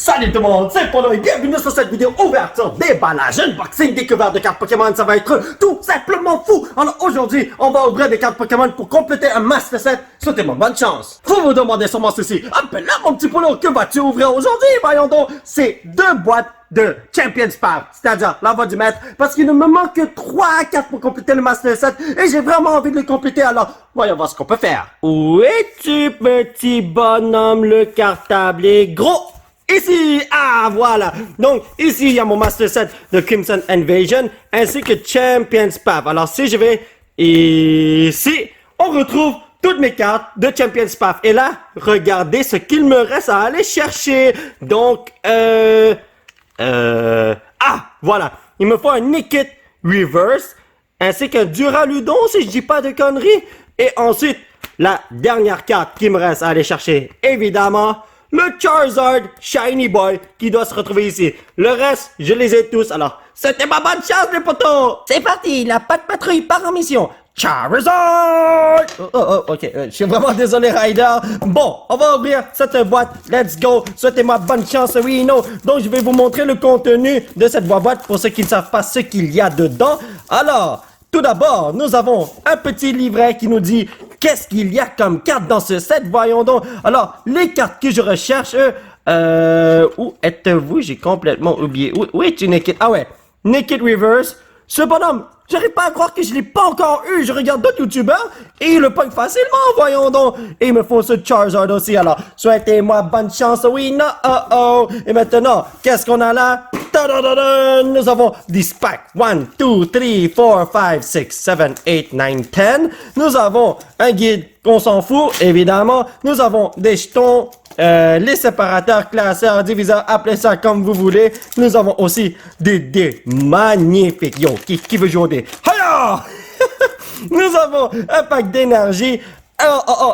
Salut tout le monde, c'est Polo et bienvenue sur cette vidéo ouverture, déballage, unboxing, découverte de cartes Pokémon. Ça va être tout simplement fou. Alors aujourd'hui, on va ouvrir des cartes Pokémon pour compléter un Master Set. Souhaitez-moi bonne chance. Vous vous demandez sûrement ceci. Ah ben là mon petit Polo, que vas-tu ouvrir aujourd'hui? Voyons donc, c'est 2 boîtes de Champions Path, c'est-à-dire l'envoi du maître, parce qu'il ne me manque que 3 cartes pour compléter le Master Set et j'ai vraiment envie de le compléter, alors voyons voir ce qu'on peut faire. Où es-tu, petit bonhomme, le cartable est gros? Ici, ah voilà. Donc ici il y a mon Master Set de Crimson Invasion ainsi que Champions Path. Alors si je vais ici, on retrouve toutes mes cartes de Champions Path. Et là, regardez ce qu'il me reste à aller chercher. Donc voilà. Il me faut un Nickit Reverse ainsi qu'un Duraludon si je dis pas de conneries. Et ensuite, la dernière carte qui me reste à aller chercher, évidemment, le Charizard Shiny Boy qui doit se retrouver ici. Le reste, je les ai tous. Alors, c'était ma bonne chance, les potos. C'est parti, la patte patrouille part en mission. Charizard! Ok, je suis vraiment désolé, Ryder. Bon, on va ouvrir cette boîte. Let's go. Souhaitez-moi bonne chance, oui, non. Donc, je vais vous montrer le contenu de cette boîte pour ceux qui ne savent pas ce qu'il y a dedans. Alors, tout d'abord, nous avons un petit livret qui nous dit qu'est-ce qu'il y a comme carte dans ce set. Voyons donc. Alors, les cartes que je recherche, où êtes-vous? J'ai complètement oublié. Où es-tu, Naked? Ah ouais, Naked Reverse. Ce bonhomme, j'arrive pas à croire que je l'ai pas encore eu. Je regarde d'autres youtubeurs et il le pogne facilement, voyons donc. Et il me faut ce Charizard aussi. Alors, souhaitez-moi bonne chance. Oui, non, Et maintenant, qu'est-ce qu'on a là? Nous avons des packs 1, 2, 3, 4, 5, 6, 7, 8, 9, 10. Nous avons un guide qu'on s'en fout, évidemment. Nous avons des jetons, les séparateurs, classeurs, diviseurs, appelez ça comme vous voulez. Nous avons aussi des dés magnifiques. Yo, qui veut jouer au dé? Hiya! Nous avons un pack d'énergie.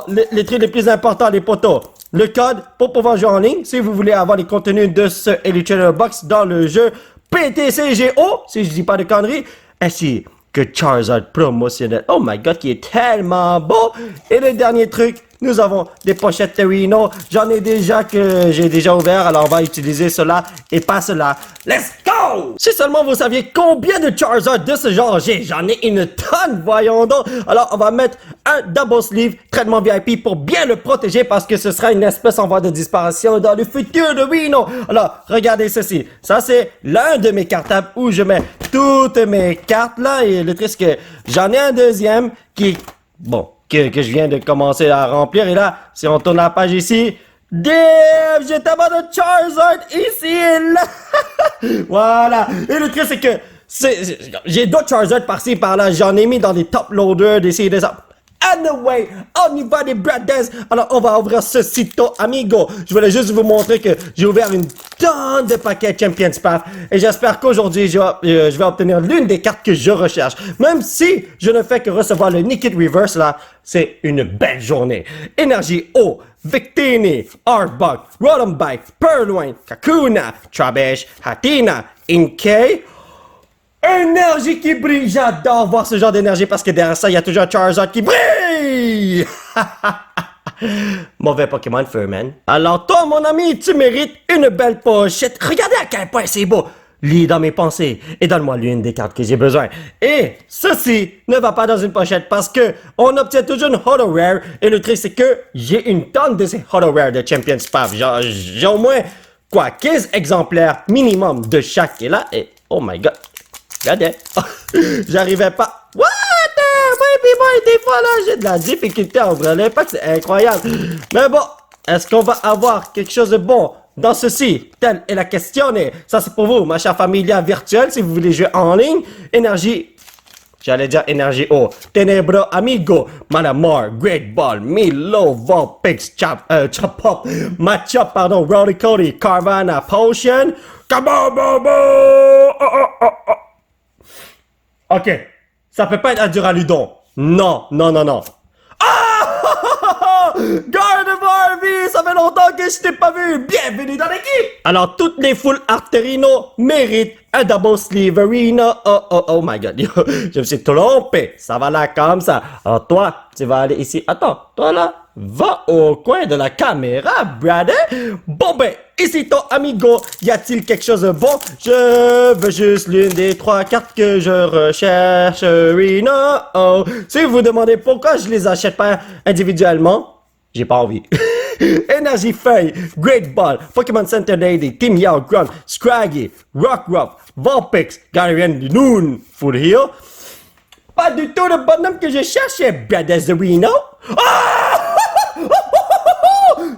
Les trucs les plus importants, les potos. Le code pour pouvoir jouer en ligne, si vous voulez avoir les contenus de ce Illustrator Box dans le jeu PTCGO, si je dis pas de conneries, ainsi que Charizard promotionnel. Oh my god, qui est tellement beau! Et le dernier truc, nous avons des pochettes Reno. J'en ai déjà que j'ai déjà ouvert, alors on va utiliser cela et pas cela. Let's go! Si seulement vous saviez combien de Charizard de ce genre j'ai, j'en ai une tonne, voyons donc. Alors on va mettre un double sleeve traitement VIP pour bien le protéger parce que ce sera une espèce en voie de disparition dans le futur de Reno. Alors regardez ceci, ça c'est l'un de mes cartables où je mets toutes mes cartes là et le truc c'est que j'en ai un deuxième qui, bon, que je viens de commencer à remplir. Et là, si on tourne la page ici, damn, j'ai tellement de Charizard ici et là. Voilà. Et le truc, c'est que j'ai d'autres Charizard par-ci, par-là. J'en ai mis dans des top loaders, d'ici et de ça. Anyway, on y va des brothers. Alors, on va ouvrir ce sitôt, amigo. Je voulais juste vous montrer que j'ai ouvert une tonne de paquets Champions Path. Et j'espère qu'aujourd'hui, je vais obtenir l'une des cartes que je recherche. Même si je ne fais que recevoir le Nickit Reverse, là, c'est une belle journée. Énergie O, Victini, Arbok, Rotom-Bite, Purloin, Kakuna, Trubbish, Hatenna, Inkay. Énergie qui brille, j'adore voir ce genre d'énergie parce que derrière ça, il y a toujours un Charizard qui brille. Mauvais Pokémon Furman. Alors toi, mon ami, tu mérites une belle pochette. Regardez à quel point c'est beau. Lis dans mes pensées et donne-moi l'une des cartes que j'ai besoin. Et ceci ne va pas dans une pochette parce que on obtient toujours une Holo Rare. Et le truc, c'est que j'ai une tonne de ces Holo Rare de Champions Path. J'ai au moins, 15 exemplaires minimum de chaque. Et là, oh my god. Regardez. J'arrivais pas. What the baby boy, des fois là, j'ai de la difficulté à ouvrir l'impact, c'est incroyable. Mais bon, est-ce qu'on va avoir quelque chose de bon dans ceci? Telle est la question. Et ça, c'est pour vous, ma chère familia virtuelle, si vous voulez jouer en ligne. Énergie. J'allais dire énergie O. Tenebro Amigo, Manamar, Great Ball, Milo, Vulpix, Chop-Up, Machop, pardon, Rowdy Cody, Carvana, Potion, Kabobobo! Ok, ça peut pas être un Duraludon. Non. Ah! Gardevoir V, ça fait longtemps que je t'ai pas vu. Bienvenue dans l'équipe. Alors, toutes les full Arterino méritent un double sleeve arena. Oh my god, je me suis trompé. Ça va là comme ça. Alors toi, tu vas aller ici. Attends, toi là, Va au coin de la caméra, brother. Bon ben, ici ton amigo, y a-t-il quelque chose de bon? Je veux juste l'une des 3 cartes que je recherche, Reno. Oh. Si vous vous demandez pourquoi je les achète pas individuellement, j'ai pas envie. Énergie Feuille, Great Ball, Pokémon Center Lady, Team Yao Grunt, Scraggy, Rockruff, Vulpix, Galarian Noon, Full Heal. Pas du tout le bonhomme que je cherchais, Brothers de Reno. Ah!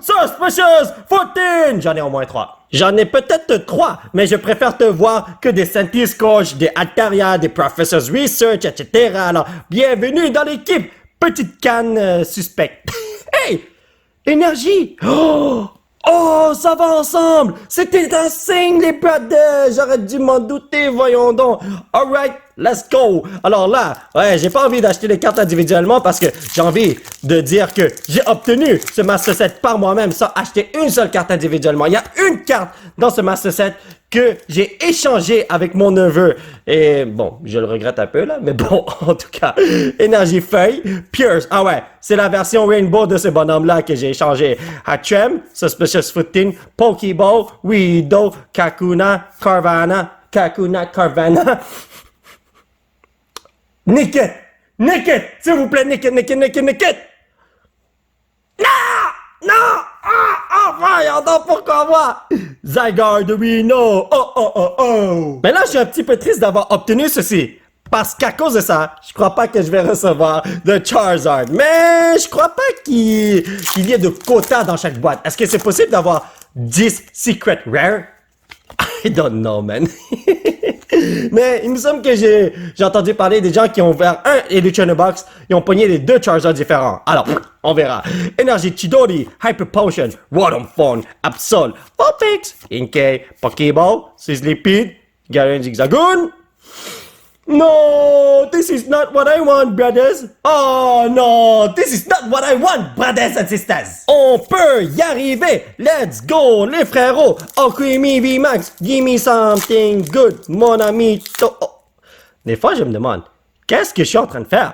Suspicious 14! J'en ai au moins 3. J'en ai peut-être 3, mais je préfère te voir que des Scientist Coach, des Altaria, des Professors Research, etc. Alors, bienvenue dans l'équipe. Petite canne suspecte. Hey! Énergie! Oh! Oh, ça va ensemble! C'était un signe, les brothers! J'aurais dû m'en douter, voyons donc! Alright, let's go! Alors là, ouais, j'ai pas envie d'acheter les cartes individuellement parce que j'ai envie de dire que j'ai obtenu ce Master Set par moi-même sans acheter une seule carte individuellement. Il y a une carte dans ce Master Set que j'ai échangé avec mon neveu. Et bon, je le regrette un peu là, mais bon, en tout cas, Énergie Feuille, Pierce, ah ouais, c'est la version Rainbow de ce bonhomme-là que j'ai échangé. Hatchem, Suspicious Footing, Pokéball, Weedo, Kakuna, Carvana, Nicket, s'il vous plaît, Nicket. Non! Voyons donc, pourquoi moi? Zygarde de Reno, oh! Mais là, je suis un petit peu triste d'avoir obtenu ceci. Parce qu'à cause de ça, je crois pas que je vais recevoir de Charizard. Mais je crois pas qu'il y ait de quotas dans chaque boîte. Est-ce que c'est possible d'avoir 10 Secret Rare? I don't know, man. Mais il me semble que j'ai entendu parler des gens qui ont ouvert un Electronic Box et ont pogné les 2 Charizards différents. Alors, on verra. Énergie Chidori, Hyper Potion, Rotom Phone, Absol, Vulpix, Inkay, Pokéball, Sizzlipede, Galarian Zigzagoon. No, this is not what I want, brothers. Oh no, this is not what I want, brothers and sisters. On peut y arriver. Let's go, les frérots. Alchemy VMAX, give me something good, mon ami. Oh. Des fois, je me demande, qu'est-ce que je suis en train de faire?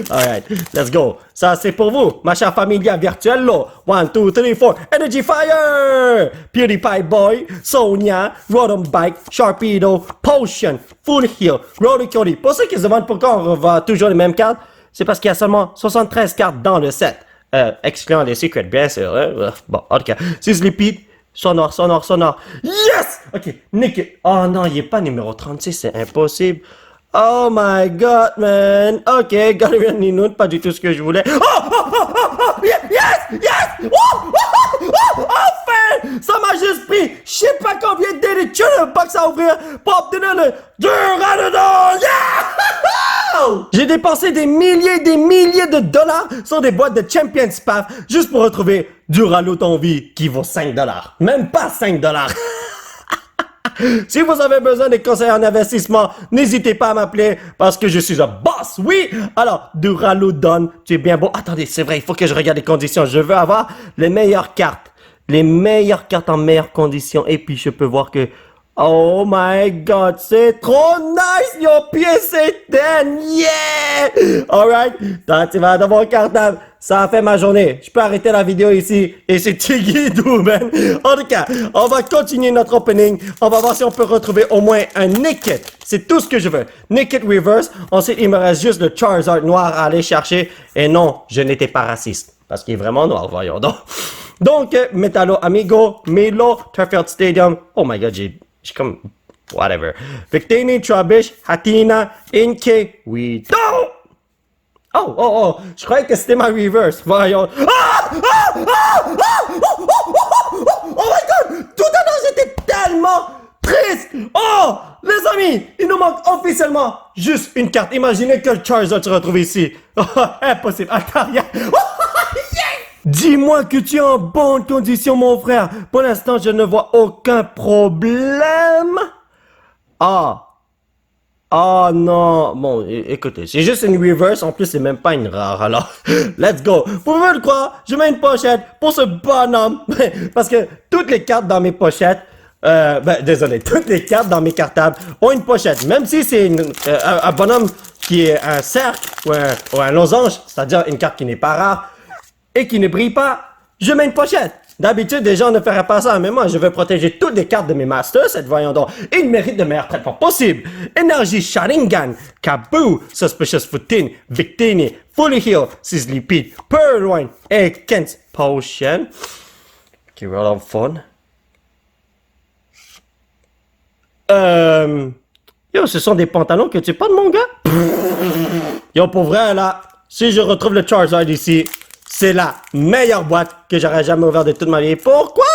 Alright, let's go. Ça, c'est pour vous, ma chère familia virtuelle. 1, 2, 3, 4. Energy Fire! PewDiePie Boy, Sonia, Rotom Bike, Sharpedo, Potion, Full Heal, Roly-Coly. Pour ceux qui se demandent pourquoi on revoit toujours les mêmes cartes, c'est parce qu'il y a seulement 73 cartes dans le set. Excluant les secrets, bien sûr. Bon, en tout cas, Sizzlipede, sonore. Yes! Ok, Nick. Oh non, il est pas numéro 36, c'est impossible. Oh my god, man. Ok, Galarian Ninoon, pas du tout ce que je voulais. Yes! Enfin! Ça m'a juste pris, je sais pas combien de box à ouvrir pour obtenir le Duraludon! Yeah! J'ai dépensé des milliers de dollars sur des boîtes de Champion Path juste pour retrouver Duraludon vie qui vaut 5 dollars. Même pas 5 dollars. Si vous avez besoin de conseils en investissement, n'hésitez pas à m'appeler parce que je suis un boss, oui! Alors, Duraludon, tu es bien beau. Attendez, c'est vrai, il faut que je regarde les conditions. Je veux avoir les meilleures cartes en meilleures conditions. Et puis, je peux voir que... Oh my god, c'est trop nice! Your PSA 10! Yeah! Alright, toi, tu vas dans mon cartable. Ça a fait ma journée. Je peux arrêter la vidéo ici. Et c'est Tigidou, man. En tout cas, on va continuer notre opening. On va voir si on peut retrouver au moins un Nicket. C'est tout ce que je veux. Nicket Reverse. Ensuite, il me reste juste le Charizard noir à aller chercher. Et non, je n'étais pas raciste. Parce qu'il est vraiment noir, voyons donc. Donc, Metallo Amigo, Milo, Turffield Stadium. Oh my god, j'ai comme... Whatever. Victini, Trubbish, Hatina, Inkay, Weedo. Oh, je croyais que c'était ma reverse. Voyons. Oh my god! Tout à l'heure, j'étais tellement triste! Oh! Les amis, il nous manque officiellement juste une carte. Imaginez que le Charizard se retrouve ici. Impossible. Altaria. Dis-moi que tu es en bonne condition, mon frère. Pour l'instant, je ne vois aucun problème. Ah non, bon, écoutez, c'est juste une reverse, en plus c'est même pas une rare, alors, let's go. Vous pouvez le croire, je mets une pochette pour ce bonhomme, parce que toutes les cartes dans mes pochettes, Désolé, toutes les cartes dans mes cartables ont une pochette. Même si c'est un bonhomme qui est un cercle ou un losange, c'est-à-dire une carte qui n'est pas rare et qui ne brille pas, je mets une pochette. D'habitude, les gens ne feraient pas ça, mais moi, je veux protéger toutes les cartes de mes masters, voyons donc. Ils méritent le meilleur traitement possible. Énergie Sharingan, Kaboo, Suspicious Footing, Victini, Fully Heal, Sizzly Pete, Purloin et Kent's Potion. Qui est vraiment fun. Yo, ce sont des pantalons que tu portes, mon gars? Yo, pour vrai, là, si je retrouve le Charizard ici, c'est la meilleure boîte que j'aurais jamais ouverte de toute ma vie. Pourquoi?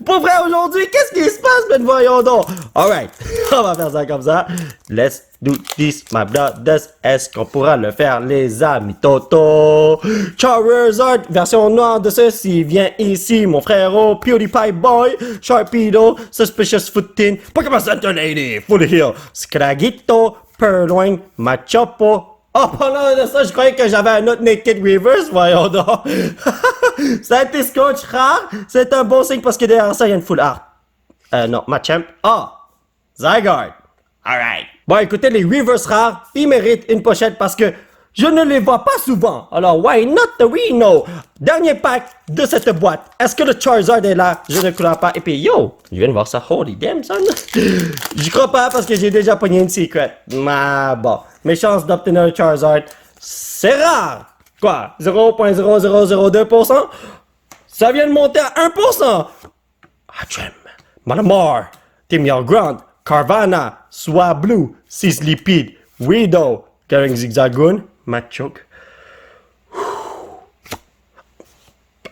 Pour vrai, aujourd'hui, qu'est-ce qui se passe? Mais voyons donc. Alright, on va faire ça comme ça. Let's do this, my brothers. Est-ce qu'on pourra le faire, les amis? Toto. Charizard, version noire de ceci, vient ici, mon frérot. PewDiePie Boy, Sharpedo, Suspicious Footing, Pokémon Center Lady, Full Heal, Scraggito, Purloin, Machopo. Oh, pendant de ça, je croyais que j'avais un autre Naked Reverse, voyons donc. Ça a été scotch rare. C'est un bon signe parce que derrière ça, il y a une full art. Non, Machamp. Ah, Zygarde. Alright. Bon, écoutez, les Reverse rares, ils méritent une pochette parce que je ne les vois pas souvent. Alors, why not the Reno? Dernier pack de cette boîte. Est-ce que le Charizard est là? Je ne crois pas. Et puis, yo, je viens de voir ça. Holy damn, son. Je crois pas parce que j'ai déjà pogné une secret. Mais bon, mes chances d'obtenir le Charizard, c'est rare. Quoi? 0.0002%? Ça vient de monter à 1%. Hatchem, Malamar, Team Ground, Carvana, Swablu, Sizzlipede, Weedle, Carrying Zigzagoon, Machoke.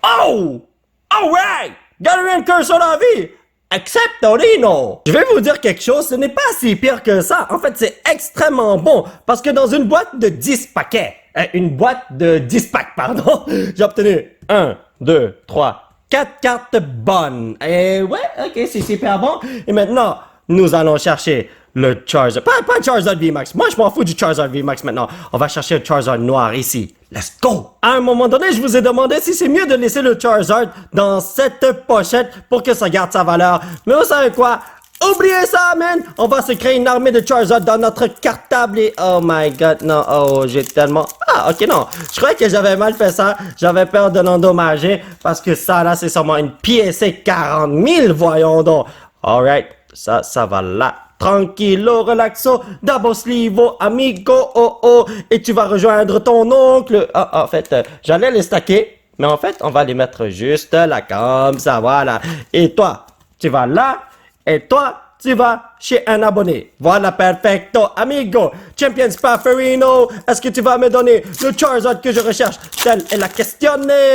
Oh! Alright! Galarian Curse sur la vie! Accept Torino! Je vais vous dire quelque chose, ce n'est pas si pire que ça. En fait, c'est extrêmement bon. Parce que dans une boîte de 10 paquets, une boîte de 10 packs, pardon, j'ai obtenu 1, 2, 3, 4 cartes bonnes. Et ouais, ok, c'est super bon. Et maintenant, nous allons chercher le Charizard. Pas Charizard VMAX. Moi, je m'en fous du Charizard VMAX maintenant. On va chercher le Charizard noir ici. Let's go! À un moment donné, je vous ai demandé si c'est mieux de laisser le Charizard dans cette pochette pour que ça garde sa valeur. Mais vous savez quoi? Oubliez ça, man! On va se créer une armée de Charizard dans notre cartable et... Oh my god, non. Oh, j'ai tellement... Ah, ok, non. Je croyais que j'avais mal fait ça. J'avais peur de l'endommager parce que ça, là, c'est sûrement une PSA 40 000, voyons donc. Alright, ça va là. Tranquillo, relaxo, double slivo, amigo, oh oh, et tu vas rejoindre ton oncle. Ah, en fait, j'allais les stacker, mais en fait, on va les mettre juste là, comme ça, voilà. Et toi, tu vas là, et toi, tu vas chez un abonné. Voilà, perfecto, amigo. Champion Spafferino, est-ce que tu vas me donner le Charizard que je recherche? Telle est la question.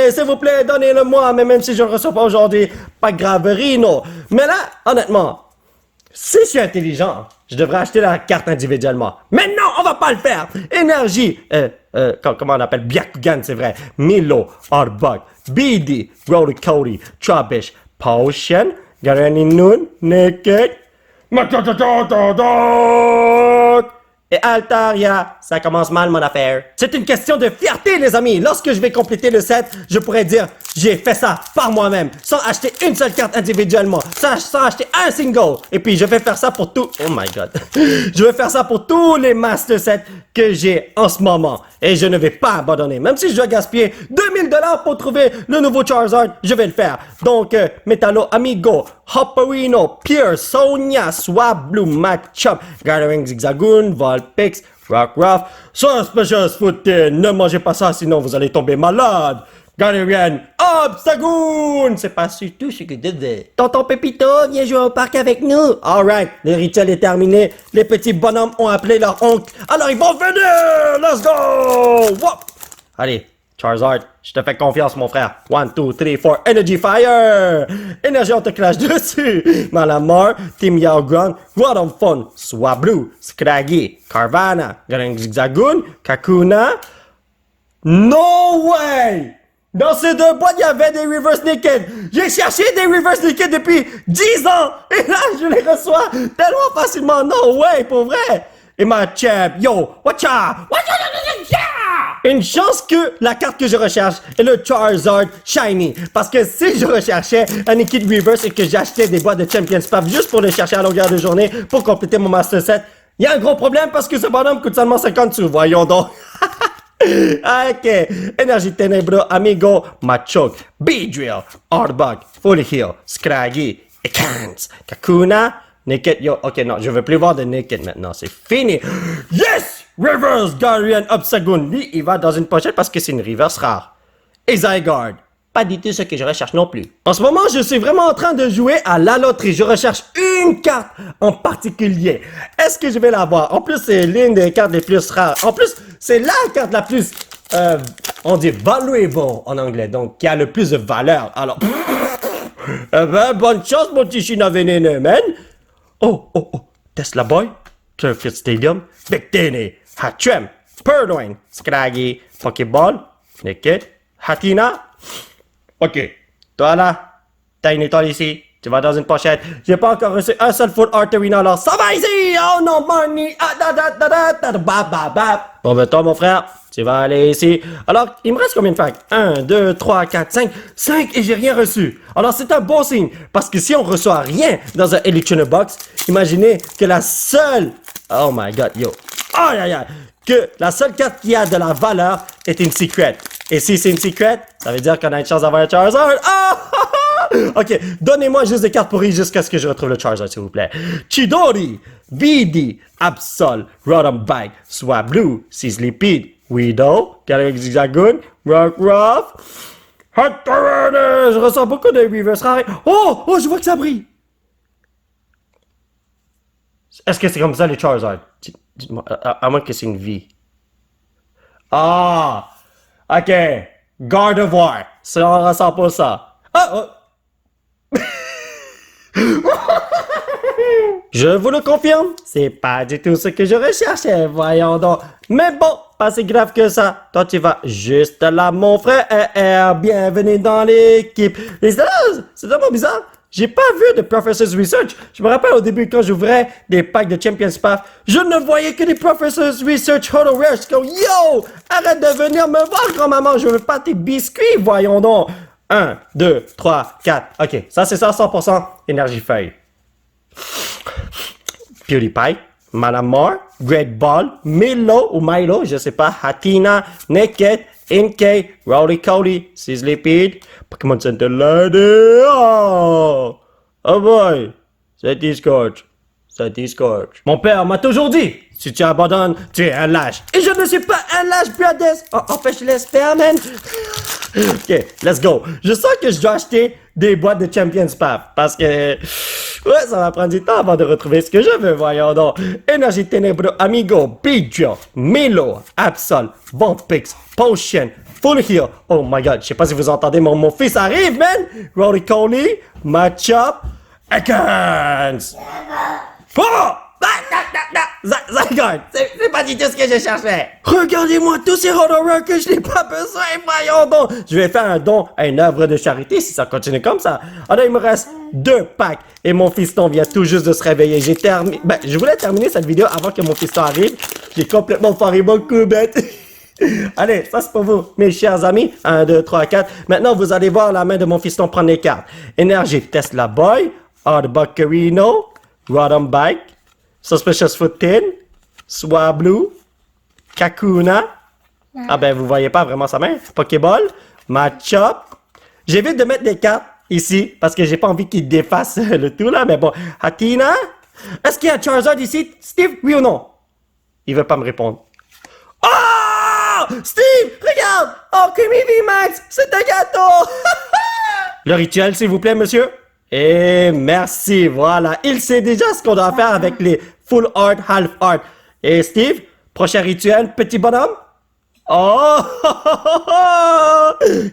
S'il vous plaît, donnez-le-moi, mais même si je ne le reçois pas aujourd'hui, pas grave, Rino. Mais là, honnêtement, si je suis intelligent, je devrais acheter la carte individuellement. Mais non, on va pas le faire. Énergie, comment on appelle? Byakugan, c'est vrai. Milo, Arbok, BD, Roly Cody, Trubbish, Potion, Garaninoon, Naked, et Altaria. Ça commence mal, mon affaire. C'est une question de fierté, les amis. Lorsque je vais compléter le set, je pourrais dire, j'ai fait ça par moi-même, sans acheter une seule carte individuellement, sans acheter un single. Et puis, je vais faire ça pour tout... Oh my god. Je vais faire ça pour tous les master sets que j'ai en ce moment. Et je ne vais pas abandonner. Même si je dois gaspiller 2000 $ pour trouver le nouveau Charizard, je vais le faire. Donc, Metallo Amigo, Hopperino, Pierce, Sonia, Swablu, Machop, Gathering Zigzagoon, Vulpix, Rockruff, Suspicious Footing. Ne mangez pas ça, sinon vous allez tomber malade. Galarian Obstagoon. C'est pas du tout ce que je disais. Tonton Pépito, viens jouer au parc avec nous. Alright, le rituel est terminé. Les petits bonhommes ont appelé leur oncle. Alors ils vont venir. Let's go. Whoop. Allez, Charizard, je te fais confiance, mon frère. 1, 2, 3, 4, Energy Fire! Énergie, on te clash dessus! Malamar, Team Ground, Groudon Fun, Swablu, Scraggy, Carvana, Garing Zigzagoon, Kakuna. No way! Dans ces deux boîtes, il y avait des Reverse Naked. J'ai cherché des Reverse Naked depuis 10 ans. Et là, je les reçois tellement facilement. No way, pour vrai! Et ma champ, yo, watcha! une chance que la carte que je recherche est le Charizard Shiny. Parce que si je recherchais un Nickit Reverse et que j'achetais des boîtes de Champions Path juste pour les chercher à longueur de journée pour compléter mon Master Set, il y a un gros problème parce que ce bonhomme coûte seulement 50 sous. Voyons donc. Ok. Énergie Ténébro, Amigo, Machoke, Beedrill, Arbok, Fully Heal, Scraggy, Ekans, Kakuna, Naked, yo, ok, non, je veux plus voir de Naked maintenant, c'est fini. Yes! Reverse Guardian Obsagoon. Lui, il va dans une pochette parce que c'est une reverse rare. Et Zygarde. Pas du tout ce que je recherche non plus. En ce moment, je suis vraiment en train de jouer à la loterie. Je recherche une carte en particulier. Est-ce que je vais l'avoir? En plus, c'est l'une des cartes les plus rares. En plus, c'est la carte la plus, on dit valuable en anglais. Donc, qui a le plus de valeur. Alors, eh ben, bonne chance, mon petit china vénéneux, man. Oh, Tesla Boy, Turffield Stadium, Victini, Hatchem, Purloin, Scraggy, Pokéball, Naked, Hatina. Ok, toi là, t'as une étoile ici, tu vas dans une pochette. J'ai pas encore reçu un seul Full Art Arena, alors ça va ici! Oh non, money! Ah, Bon, ben toi, mon frère, tu vas aller ici. Alors, il me reste combien de packs? 1, 2, 3, 4, 5. 5 et j'ai rien reçu. Alors, c'est un bon signe. Parce que si on reçoit rien dans un Electioner Box, imaginez que la seule... Oh my god, yo. Aïe, aïe, aïe. Que la seule carte qui a de la valeur est une secret. Et si c'est une secret, ça veut dire qu'on a une chance d'avoir un Charizard. Ok, donnez-moi juste des cartes pourries jusqu'à ce que je retrouve le Charizard, s'il vous plaît. Chidori, Bidi, Absol, Rotom Bike, Swablu, Sizzlipede, Weedle, Galaxy Zagoon, Rockruff, Hunter. Je ressens beaucoup de reverse rares. Oh, je vois que ça brille. Est-ce que c'est comme ça les Charizard? Dites-moi, à moins que c'est une vie. Ah! Ok. Gardevoir. Ça, on ressent pas ça. Je vous le confirme, c'est pas du tout ce que je recherchais, voyons donc. Mais bon, pas si grave que ça. Toi, tu vas juste là, mon frère. Bienvenue dans l'équipe. C'est tellement bizarre. J'ai pas vu de Professor's Research. Je me rappelle au début quand j'ouvrais des packs de Champions Path, je ne voyais que des Professor's Research Holo Rare. Je suis comme, yo, arrête de venir me voir, grand-maman, je veux pas tes biscuits, voyons donc. 1, 2, 3, 4. Ok, ça c'est ça, 100% énergie feuille. PewDiePie, Madame Moore, Great Ball, Milo, je sais pas, Hatina, Naked, Inkay, Rowdy Cody, Sizzlipede, Pokémon Center Lady. Oh boy, c'est Discord. Mon père m'a toujours dit, si tu abandonnes, tu es un lâche. Et je ne suis pas un lâche, brothers. Empêche l'espère, man. Ok, let's go. Je sens que je dois acheter des boîtes de Champions Path parce que ouais, ça va prendre du temps avant de retrouver ce que je veux, voyons donc. Énergie Ténébro, Amigo, Beedrill, Milo, Absol, Vulpix, Potion, Full Heal. Oh my god, je sais pas si vous entendez, mon fils arrive, man. Rowdy Cody, Machop, Ekans. Oh! Zygarde, c'est pas du tout ce que je cherchais. Regardez-moi tous ces Holo-Rares que je n'ai pas besoin, voyons donc. Je vais faire un don à une œuvre de charité si ça continue comme ça. Alors, il me reste 2 packs et mon fiston vient tout juste de se réveiller. Je voulais terminer cette vidéo avant que mon fiston arrive. J'ai complètement foiré mon coup bête. Allez, ça c'est pour vous, mes chers amis. 1, 2, 3, 4. Maintenant, vous allez voir la main de mon fiston prendre les cartes. Énergie Tesla Boy, Arbok-Carino, Rotom Bike, Suspicious Foot-Tin, Swablu, Kakuna. Ah ben, vous voyez pas vraiment sa main. Pokéball, Machop. J'évite de mettre des cartes ici parce que j'ai pas envie qu'il défasse le tout là, mais bon. Hatina. Est-ce qu'il y a un Charizard ici, Steve? Oui ou non? Il veut pas me répondre. Oh! Steve, regarde! Oh, Creamy V-Max, c'est un gâteau! Le rituel, s'il vous plaît, monsieur. Et merci, voilà. Il sait déjà ce qu'on doit faire avec les full art, half art. Et Steve, prochain rituel, petit bonhomme? Oh!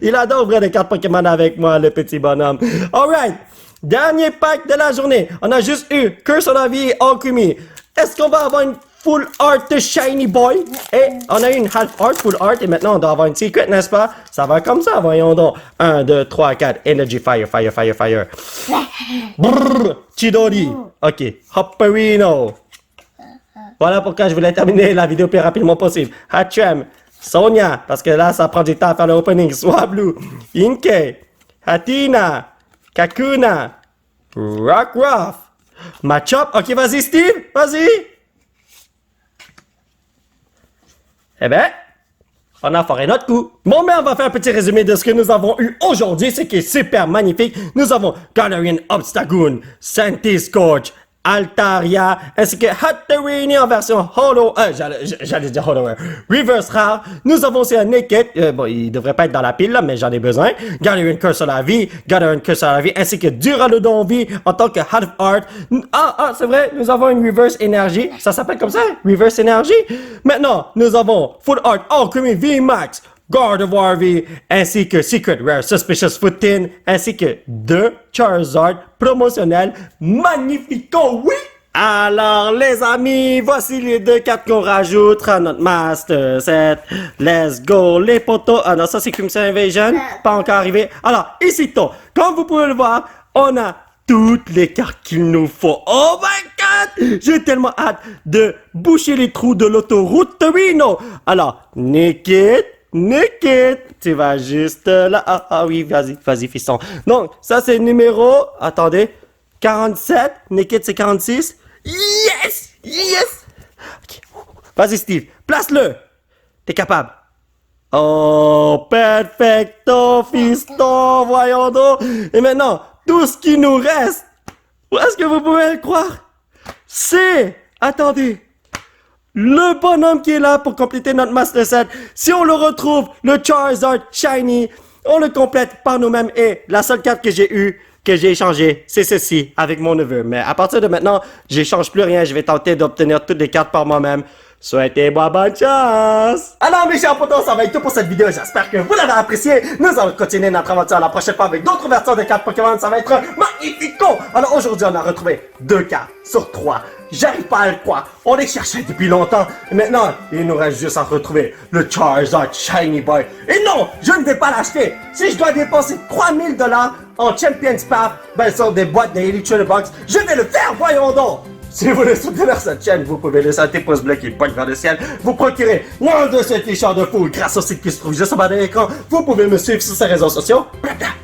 Il adore ouvrir des cartes Pokémon avec moi, le petit bonhomme. Alright, dernier pack de la journée. On a juste eu Curse on Ivy et Alchemy. Est-ce qu'on va avoir une full art de Shiny Boy? Et on a eu une half art, full art, et maintenant on doit avoir une secret, n'est-ce pas? Ça va comme ça, voyons donc. 1, 2, 3, 4, Energy Fire. Brrr, Chidori. Ok, Hopperino. Voilà pourquoi je voulais terminer la vidéo le plus rapidement possible. Hatchem, Sonia, parce que là, ça prend du temps à faire le opening. Swablu, Inke, Hatina, Kakuna, Rockruff, Machop. Ok, vas-y, Steve, vas-y. Eh ben, on a foré notre coup. Bon, mais on va faire un petit résumé de ce que nous avons eu aujourd'hui, ce qui est super magnifique. Nous avons Galarian Obstagoon, Santi Scorch, Altaria, ainsi que Hatterene en version Holo, j'allais dire Holo, Reverse Rare. Nous avons aussi un Naked, bon, il devrait pas être dans la pile là, mais j'en ai besoin. Galarian Curse à la vie, Galarian Curse à la vie, ainsi que Duraludon vie en tant que Half Art. C'est vrai, nous avons une Reverse Énergie, ça s'appelle comme ça, Reverse Énergie. Maintenant, nous avons Full Art Alchemy V Max, Gardevoir V, ainsi que Secret Rare Suspicious Footin, ainsi que 2 Charizard promotionnels magnifico, oui! Alors, les amis, voici les 2 cartes qu'on rajoute à notre Master Set. Let's go, les potos. Ah non, ça c'est Crimson Invasion, pas encore arrivé. Alors, ici, comme vous pouvez le voir, on a toutes les cartes qu'il nous faut. Oh my god! J'ai tellement hâte de boucher les trous de l'autoroute Torino. Alors, Naked, tu vas juste là. Ah oui, vas-y, fiston. Donc, ça c'est le numéro, attendez, 47. Naked c'est 46. Yes! Okay. Vas-y, Steve, place-le. T'es capable. Oh, perfecto, fiston, voyons donc. Et maintenant, tout ce qui nous reste, où est-ce que vous pouvez le croire? C'est, attendez, le bonhomme qui est là pour compléter notre Master Set. Si on le retrouve, le Charizard Shiny, on le complète par nous-mêmes. Et la seule carte que j'ai eue, que j'ai échangée, c'est ceci, avec mon neveu. Mais à partir de maintenant, j'échange plus rien. Je vais tenter d'obtenir toutes les cartes par moi-même. Souhaitez-moi bonne chance! Alors mes chers potos, ça va être tout pour cette vidéo. J'espère que vous l'avez apprécié. Nous allons continuer notre aventure la prochaine fois avec d'autres versions de cartes Pokémon. Ça va être magnifico! Alors aujourd'hui, on a retrouvé 2 cartes sur 3. J'arrive pas à le croire. On les cherchait depuis longtemps. Et maintenant, il nous reste juste à retrouver le Charizard Shiny Boy. Et non, je ne vais pas l'acheter. Si je dois dépenser 3000 $ en Champions Path, sur des boîtes de Elite Trainer Box, je vais le faire, voyons donc! Si vous voulez soutenir cette chaîne, vous pouvez laisser un petit pouce bleu qui pointe vers le ciel. Vous procurez l'un de ces t-shirts de fou grâce au site qui se trouve juste en bas de l'écran. Vous pouvez me suivre sur ces réseaux sociaux.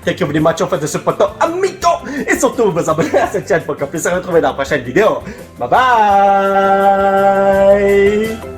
Dès que vous les matchs, on fait de ce poteau amigo. Et surtout, vous abonner à cette chaîne pour qu'on puisse se retrouver dans la prochaine vidéo. Bye bye!